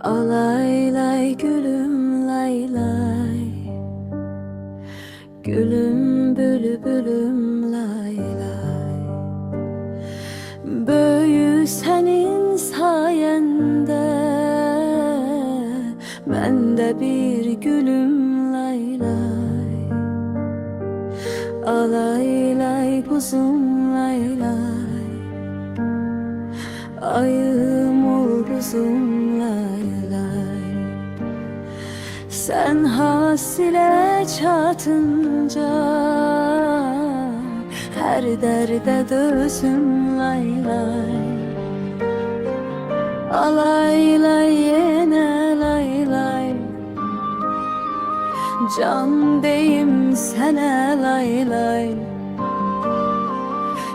Alay lay gülüm lay lay, gülüm bülbülüm lay lay. Böyü senin sayende, ben de bir gülüm lay lay. Alay lay kuzum lay lay, ayım uğruzum lay lay. Sen hasile çatınca her derde dözüm lay lay. Alay lay yine lay lay, can deyim sene lay lay.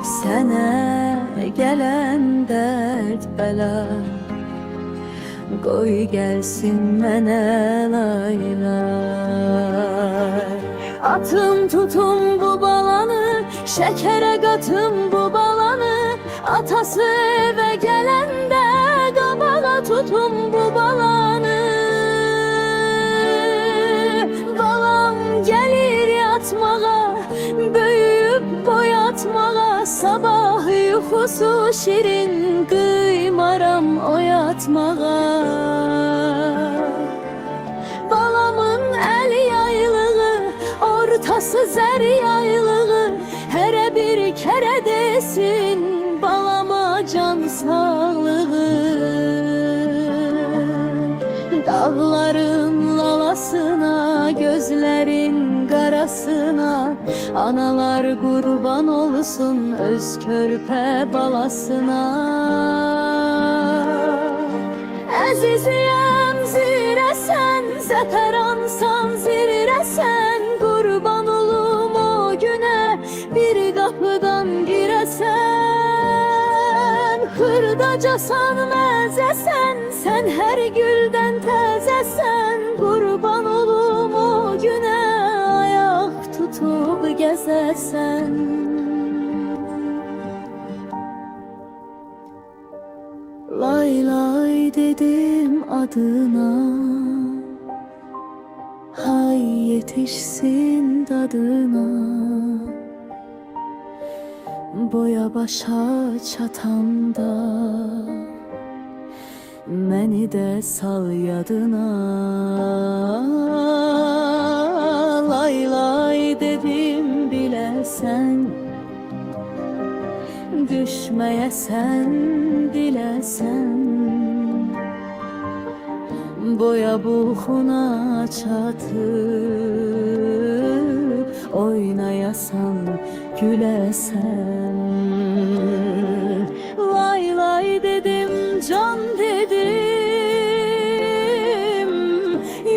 Sene gelen dert bela, koy gelsin mene lay lay. Atım tutum bu balanı, şekere katım bu balanı. Atası eve gelende kabala tutum bu balanı. Balam gelir yatmağa, büyüyüp boyatmağa. Sabah uykusu şirin, kıymaram oyatmağa. Balamın el yaylığı, ortası zer yaylığı. Her bir kere desin balama can sağlığı. Dağların lalasına, gözlerin karasına, analar kurban olsun öz körpe balasına. Əziziyəm zirə sən, zəfəransan zirə sən. Qurban olum o günə, bir qapıdan girəsən. Xırdacasan məzəsən, sən hər güldən təzəsən. Qurban olum o günə, ayaq tutub gəzəsən. Lay lay dedim adına, hay yetişsin dadına. Boya başa çatanda, məni de sal yadına. Lay lay dedim biləsən, düşməyəsən diləsən. Boya buxuna çatıb oynayasan, güləsən. Lay lay dedim, can dedim,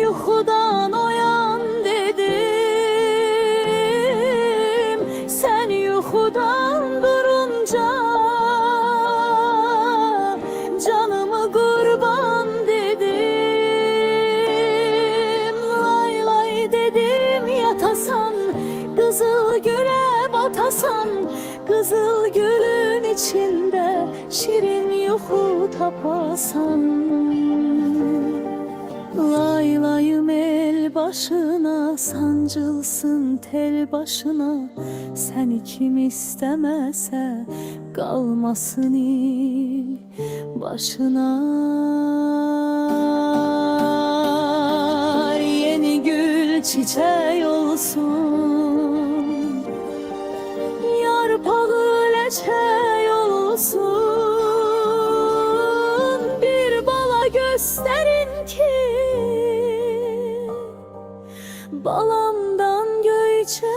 yuxudan oyan dedim. Sen yuxudan durunca canımı kurban dedim. Lay lay dedim, yatasan kızıl güle batasan. Kızıl gülün içinde şirin yuxu tapasan. Lay layım el başına, sancılsın tel başına. Seni kim istemese kalmasın il başına. Yeni gül çiçeği olsun, yarpağı leçe olsun. Bir bala gösterin ki balamdan göyçe